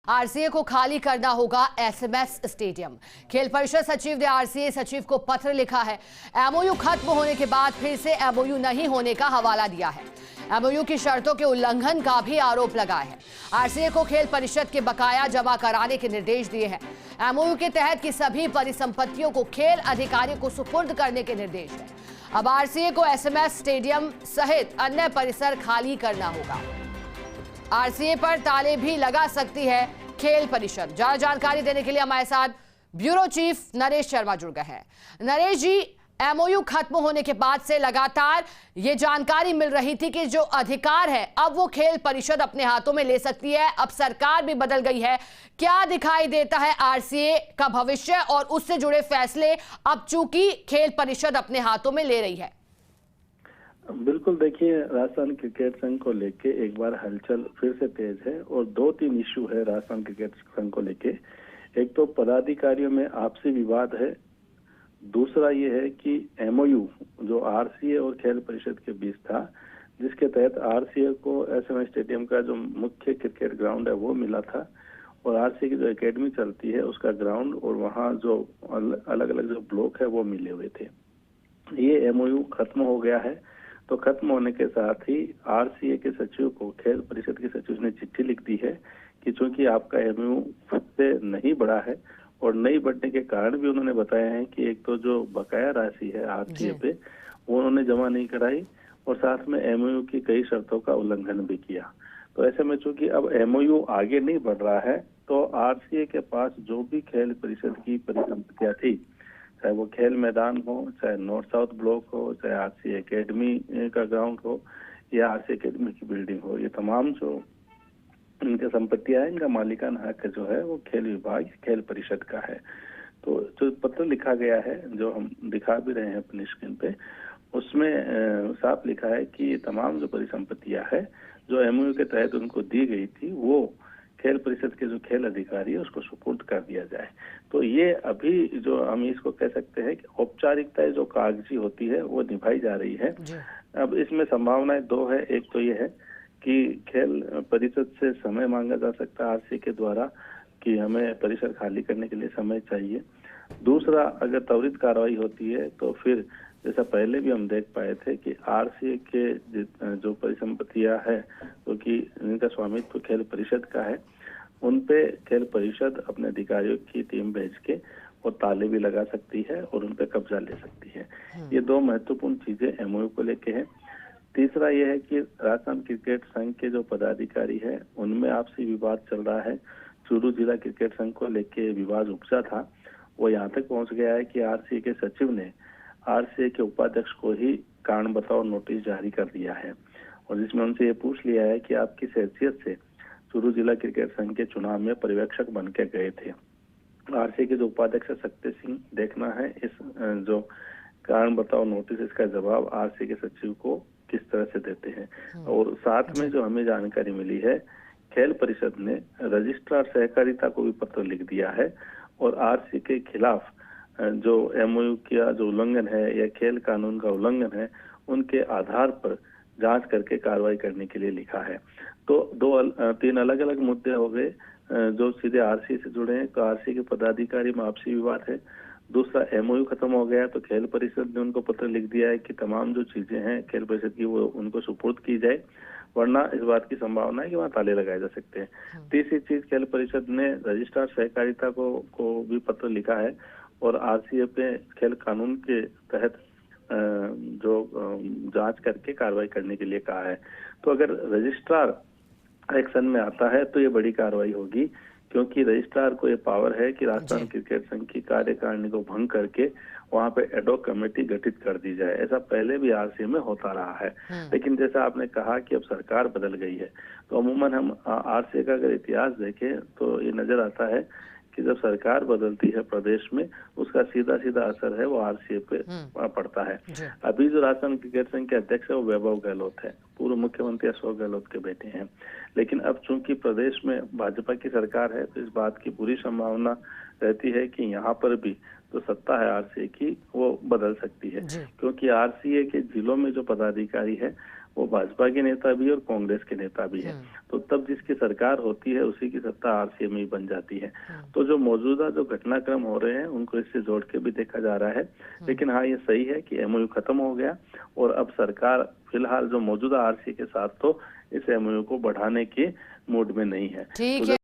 RCA को खाली करना होगा एसएमएस स्टेडियम। खेल परिषद सचिव ने आरसीए सचिव को पत्र लिखा है। एमओयू खत्म होने के बाद फिर से एमओयू नहीं होने का हवाला दिया है। एमओयू की शर्तों के उल्लंघन का भी आरोप लगाया है। आरसीए को खेल परिषद के बकाया जमा कराने के निर्देश दिए हैं। एमओयू के तहत की सभी परिसंपत्तियों को खेल अधिकारी को सुपुर्द करने के निर्देश है। अब आरसीए को एसएमएस स्टेडियम सहित अन्य परिसर खाली करना होगा। आरसीए पर ताले भी लगा सकती है खेल परिषद। ज्यादा जानकारी देने के लिए हमारे साथ ब्यूरो चीफ नरेश शर्मा जुड़ गए हैं। नरेश जी, एमओयू खत्म होने के बाद से लगातार ये जानकारी मिल रही थी कि जो अधिकार है अब वो खेल परिषद अपने हाथों में ले सकती है। अब सरकार भी बदल गई है। क्या दिखाई देता है आरसीए का भविष्य और उससे जुड़े फैसले अब चूंकि खेल परिषद अपने हाथों में ले रही है? बिल्कुल, देखिए, राजस्थान क्रिकेट संघ को लेके एक बार हलचल फिर से तेज है और 2-3 इश्यू है राजस्थान क्रिकेट संघ को लेके। एक तो पदाधिकारियों में आपसी विवाद है, दूसरा ये है कि एमओयू जो आरसीए और खेल परिषद के बीच था, जिसके तहत आरसीए को एसएमएस स्टेडियम का जो मुख्य क्रिकेट ग्राउंड है वो मिला था और आरसीए की जो एकेडमी चलती है उसका ग्राउंड और वहाँ जो अलग अलग जो ब्लॉक है वो मिले हुए थे। ये एमओयू खत्म हो गया है। तो खत्म होने के साथ ही आरसीए के सचिव को खेल परिषद के सचिव ने चिट्ठी लिख दी है कि चूंकि आपका एमओयू खुद से नहीं बढ़ा है और नहीं बढ़ने के कारण भी उन्होंने बताया है कि एक तो जो बकाया राशि है आरसीए पे वो उन्होंने जमा नहीं कराई और साथ में एमओयू की कई शर्तों का उल्लंघन भी किया। तो ऐसे में चूंकि अब एमओयू आगे नहीं बढ़ रहा है तो आरसीए के पास जो भी खेल परिषद की परिसंपत्तियां थी, चाहे वो खेल मैदान हो, चाहे नॉर्थ साउथ ब्लॉक हो, चाहे आरसीए एकेडमी का ग्राउंड हो या आरसीए एकेडमी की बिल्डिंग हो, ये तमाम जो इनकी संपत्तियां हैं, इनका मालिकाना हक जो है वो खेल विभाग, खेल परिषद का है। तो जो पत्र लिखा गया है, जो हम दिखा भी रहे हैं अपनी स्क्रीन पे, उसमें साफ लिखा है कि ये तमाम जो परिसंपत्तियां है जो एमओयू के तहत उनको दी गई थी वो खेल परिषद के जो खेल अधिकारी है उसको सुपुर्द कर दिया जाए। तो ये अभी जो हम इसको कह सकते हैं कि औपचारिकताएं जो कागजी होती है वो निभाई जा रही है। अब इसमें संभावनाएं दो है। एक तो ये है कि खेल परिषद से समय मांगा जा सकता है आरसीए के द्वारा कि हमें परिसर खाली करने के लिए समय चाहिए। दूसरा, अगर त्वरित कार्रवाई होती है तो फिर जैसा पहले भी हम देख पाए थे कि आरसीए के जो परिसंपत्तियां है क्योंकि इनका स्वामित्व खेल परिषद का है, उन पे खेल परिषद अपने अधिकारियों की टीम भेज के और ताले भी लगा सकती है और उन पे कब्जा ले सकती है। ये दो महत्वपूर्ण चीजें एमओयू को लेके हैं। तीसरा ये है कि राजस्थान क्रिकेट संघ के जो पदाधिकारी है उनमें आपसी विवाद चल रहा है। चूरू जिला क्रिकेट संघ को लेके विवाद उपजा था, वो यहाँ तक पहुंच गया है कि आरसीए के सचिव ने आरसीए के उपाध्यक्ष को ही कारण बताओ नोटिस जारी कर दिया है और जिसमें उनसे ये पूछ लिया है कि आप किस हैसियत से चूरू जिला क्रिकेट संघ के चुनाव में पर्यवेक्षक बन के गए थे। आरसीए के जो उपाध्यक्ष शक्ति सिंह, देखना है इस जो कारण बताओ नोटिस, इसका जवाब आरसीए के सचिव को किस तरह से देते हैं। और साथ में जो हमें जानकारी मिली है, खेल परिषद ने रजिस्ट्रार सहकारिता को भी पत्र लिख दिया है और आरसीए के खिलाफ जो एमओयू का जो उल्लंघन है या खेल कानून का उल्लंघन है उनके आधार पर जांच करके कार्रवाई करने के लिए लिखा है। तो 2-3 अलग अलग मुद्दे हो गए जो सीधे आरसीए से जुड़े हैं। तो आरसीए के पदाधिकारी में आपसी विवाद है। दूसरा, एमओयू खत्म हो गया तो खेल परिषद ने उनको पत्र लिख दिया है कि तमाम जो चीजें हैं खेल परिषद की वो उनको सुपुर्द की जाए, वरना इस बात की संभावना है कि वहाँ ताले लगाए जा सकते हैं। तीसरी चीज, खेल परिषद ने रजिस्ट्रार सहकारिता को भी पत्र लिखा है और आरसीए पे खेल कानून के तहत जो जांच करके कार्रवाई करने के लिए कहा है। तो अगर रजिस्ट्रार एक्शन में आता है तो ये बड़ी कार्रवाई होगी क्योंकि रजिस्ट्रार को ये पावर है कि राजस्थान क्रिकेट संघ की कार्यकारिणी को भंग करके वहां पे एडॉक कमेटी गठित कर दी जाए। ऐसा पहले भी आरसीए में होता रहा है, लेकिन जैसा आपने कहा कि अब सरकार बदल गई है तो अमूमन हम आरसीए का अगर इतिहास देखें तो ये नजर आता है कि जब सरकार बदलती है प्रदेश में उसका सीधा सीधा असर है वो आरसीए पे पड़ता है। अभी जो राजस्थान क्रिकेट संघ के अध्यक्ष है वो वैभव गहलोत है, पूर्व मुख्यमंत्री अशोक गहलोत के बेटे हैं। लेकिन अब चूंकि प्रदेश में भाजपा की सरकार है तो इस बात की पूरी संभावना रहती है कि यहाँ पर भी जो सत्ता है आरसीए की वो बदल सकती है क्योंकि आरसीए के जिलों में जो पदाधिकारी है वो भाजपा के नेता भी और कांग्रेस के नेता भी है। तो तब जिसकी सरकार होती है उसी की सत्ता आरसीए में ही बन जाती है। तो जो मौजूदा जो घटनाक्रम हो रहे हैं उनको इससे जोड़ के भी देखा जा रहा है। लेकिन हाँ, ये सही है कि एमओयू खत्म हो गया और अब सरकार फिलहाल जो मौजूदा आरसीए के साथ तो इस एमओयू को बढ़ाने के मूड में नहीं है। ठीक तो है।